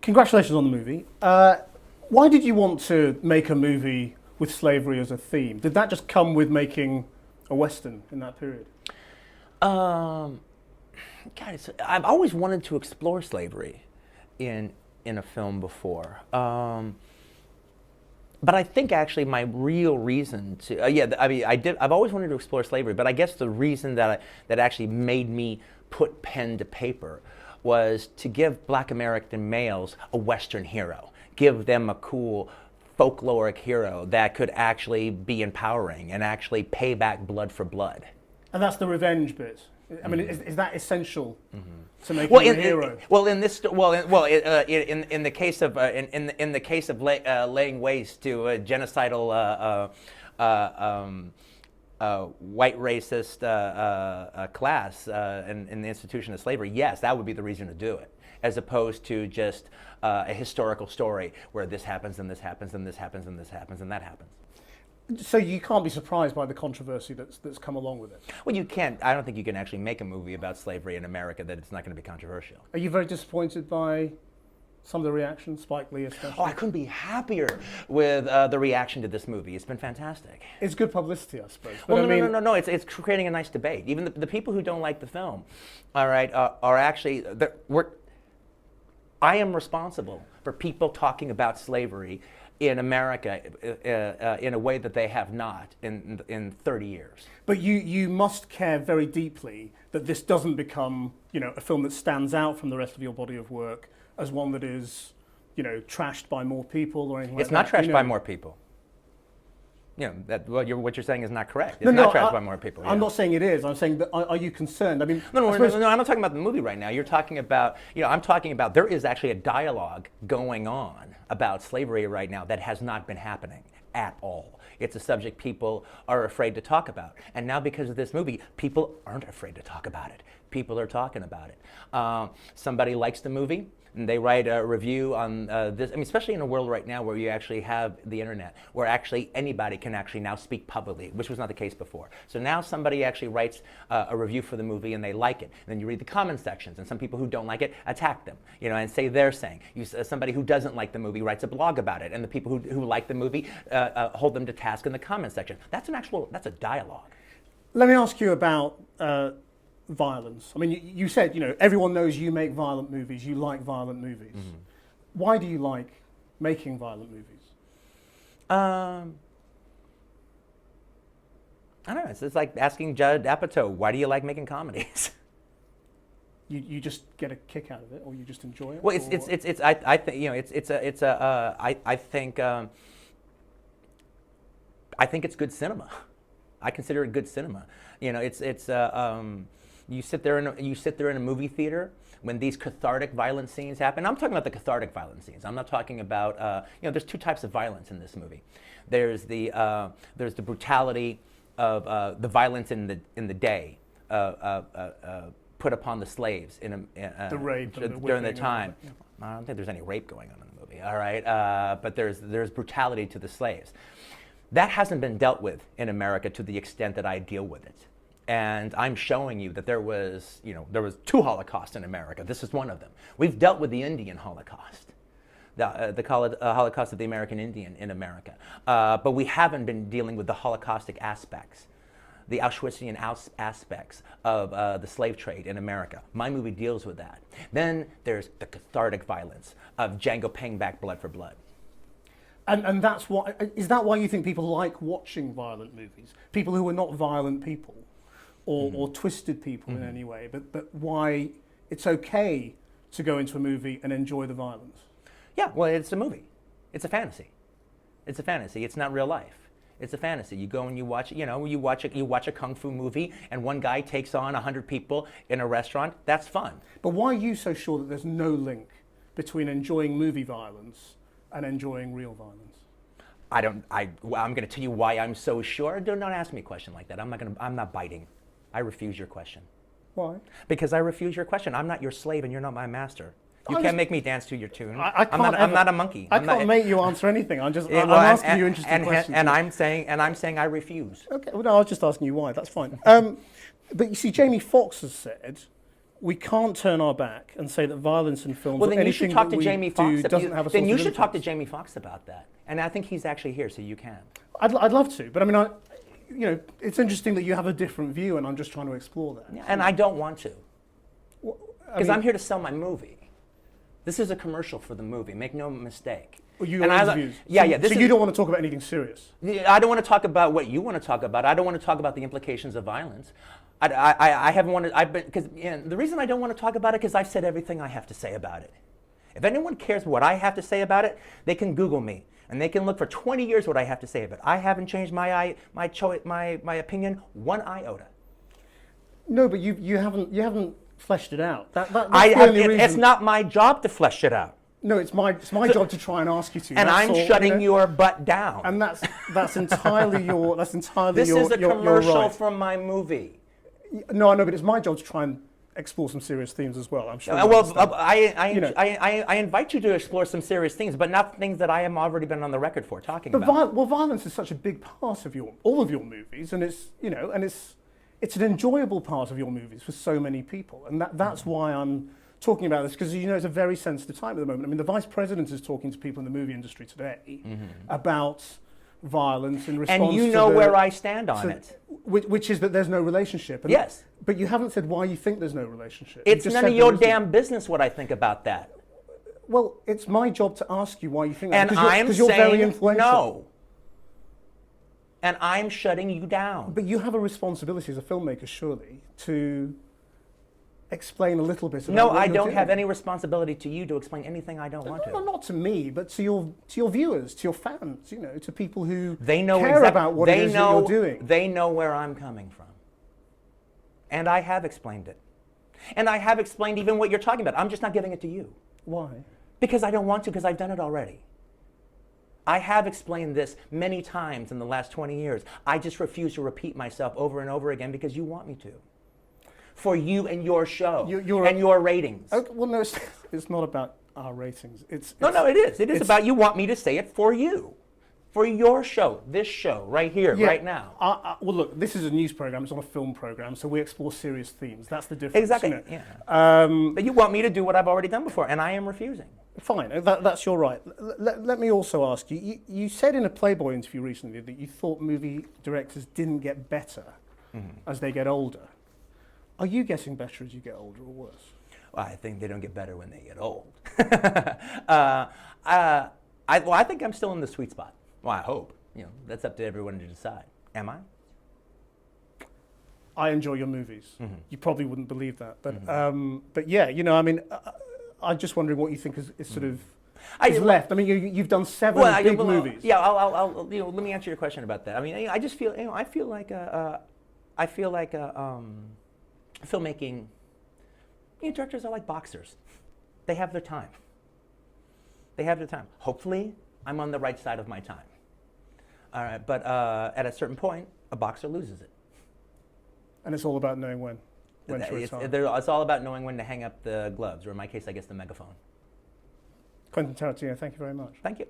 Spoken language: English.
Congratulations on the movie. Why did you want to make a movie with slavery as a theme? Did that just come with making a Western in that period? God, I've always wanted to explore slavery in a film before. But I think actually my real reason to, I've always wanted to explore slavery, but I guess the reason that actually made me put pen to paper was to give Black American males a Western hero, give them a cool folkloric hero that could actually be empowering and actually pay back blood for blood. And that's the revenge bit. I mean, is that essential to make Well, him a hero? in the case of laying waste to a genocidal white racist class in the institution of slavery, yes, that would be the reason to do it, as opposed to just a historical story where this happens and this happens and this happens and this happens and that happens. So you can't be surprised by the controversy that's come along with it? Well, you can't. I don't think you can actually make a movie about slavery in America that it's not going to be controversial. Are you very disappointed by some of the reactions, Spike Lee especially? Oh, I couldn't be happier with the reaction to this movie. It's been fantastic. It's good publicity, I suppose. Well, no. It's creating a nice debate. Even the people who don't like the film, all right, are actually I am responsible for people talking about slavery in America in a way that they have not in 30 years. But you must care very deeply that this doesn't become, a film that stands out from the rest of your body of work as one that is, trashed by more people or anything like that. It's not trashed by more people. What you're saying is not correct. It's not trashed by more people. I'm not saying it is. I'm saying, that are you concerned? I mean, no, I'm not talking about the movie right now. You're talking about, I'm talking about there is actually a dialogue going on about slavery right now that has not been happening at all. It's a subject people are afraid to talk about. And now because of this movie, people aren't afraid to talk about it. People are talking about it. Somebody likes the movie, and they write a review on this. I mean, especially in a world right now where you actually have the internet, where actually anybody can actually now speak publicly, which was not the case before. So now somebody actually writes a review for the movie and they like it. And then you read the comment sections, and some people who don't like it attack them, and say they're saying. Somebody who doesn't like the movie writes a blog about it, and the people who like the movie hold them to task in the comment section. That's a dialogue. Let me ask you about violence. I mean, you said, everyone knows you make violent movies, you like violent movies. Mm-hmm. Why do you like making violent movies? I don't know. It's like asking Judd Apatow, why do you like making comedies? You just get a kick out of it, or you just enjoy it? Well, I think it's good cinema. I consider it good cinema. You sit there in a movie theater when these cathartic violent scenes happen. I'm talking about the cathartic violent scenes. I'm not talking about there's two types of violence in this movie. There's the brutality of the violence in the day put upon the slaves the rape during the time. I don't think there's any rape going on in the movie. All right, but there's brutality to the slaves. That hasn't been dealt with in America to the extent that I deal with it. And I'm showing you that there was two Holocausts in America. This is one of them. We've dealt with the Indian Holocaust, the Holocaust of the American Indian in America. But we haven't been dealing with the Holocaustic aspects, the Auschwitzian aspects of the slave trade in America. My movie deals with that. Then there's the cathartic violence of Django paying back blood for blood. And that's why, is that why you think people like watching violent movies? People who are not violent people? Or twisted people in any way, but why it's okay to go into a movie and enjoy the violence? Yeah, well, it's a movie. It's a fantasy. It's a fantasy. It's not real life. It's a fantasy. You go and you watch a kung fu movie, and one guy takes on 100 people in a restaurant. That's fun. But why are you so sure that there's no link between enjoying movie violence and enjoying real violence? I'm going to tell you why I'm so sure. Do not ask me a question like that. I'm not biting. I refuse your question. Why? Because I refuse your question. I'm not your slave and you're not my master. You can't make me dance to your tune. I'm not a monkey. I can't make you answer anything. I'm asking you interesting questions. And I'm saying I refuse. Okay. Well, no, I was just asking you why. That's fine. But you see, Jamie Foxx has said we can't turn our back and say that violence in films Well, or then you anything should talk that to we Jamie do Foxx. doesn't have a Then source you of should talk to influence. Jamie Foxx about that. And I think he's actually here, so you can. I'd love to, but I mean, it's interesting that you have a different view, and I'm just trying to explore that. Yeah, and I don't want to, Well, because I'm here to sell my movie. This is a commercial for the movie. Make no mistake. You And interviews. yeah, so, yeah. This so you don't want to talk about anything serious. I don't want to talk about what you want to talk about. I don't want to talk about the implications of violence. I haven't wanted. Because the reason I don't want to talk about it because I've said everything I have to say about it. If anyone cares what I have to say about it, they can Google me and they can look for 20 years what I have to say about it. I haven't changed my opinion one iota. No, but you haven't fleshed it out. That's the only reason. It's not my job to flesh it out. No, it's my job to try and ask you to. And That's I'm all, shutting your butt down. And that's entirely your This your, is a your commercial right. from my movie. No, I know, but it's my job to try and explore some serious themes as well. I'm sure. I invite you to explore some serious things, but not things that I have already been on the record for talking about. Violence is such a big part of all of your movies, and it's an enjoyable part of your movies for so many people, and that's why I'm talking about this, because it's a very sensitive time at the moment. I mean, the vice president is talking to people in the movie industry today about violence in response. And you know where I stand on it. Which is that there's no relationship. And yes. But you haven't said why you think there's no relationship. It's none of your damn business what I think about that. Well, it's my job to ask you why you think that. And I'm you're very saying influential. no. And I'm shutting you down. But you have a responsibility as a filmmaker, surely, to explain a little bit about No, what I you're don't doing. have any responsibility to you to explain anything I don't want to. No, not to me, but to your viewers, to your fans, to people who They know care about what it is that you're doing. They know where I'm coming from. And I have explained it. And I have explained even what you're talking about. I'm just not giving it to you. Why? Because I don't want to, because I've done it already. I have explained this many times in the last 20 years. I just refuse to repeat myself over and over again because you want me to. For you and your show and your ratings. Okay, well, no, it's not about our ratings. No, it is. It is about you want me to say it for you. For your show, this show, right here, right now. Well, look, this is a news program. It's not a film program, so we explore serious themes. That's the difference. Exactly, yeah. But you want me to do what I've already done before, and I am refusing. Fine, that's your right. Let me also ask you, you said in a Playboy interview recently that you thought movie directors didn't get better as they get older. Are you getting better as you get older or worse? Well, I think they don't get better when they get old. I think I'm still in the sweet spot. Well, I hope. That's up to everyone to decide. Am I? I enjoy your movies. You probably wouldn't believe that, but yeah, I mean, I'm just wondering what you think is sort of is left. I mean, you've done seven big movies. Yeah, I'll let me answer your question about that. I mean, I just feel I feel like filmmaking. Directors are like boxers. They have their time. Hopefully, I'm on the right side of my time. All right, but at a certain point, a boxer loses it. And it's all about knowing when to retire. It's all about knowing when to hang up the gloves, or in my case, I guess the megaphone. Quentin Tarantino, thank you very much. Thank you.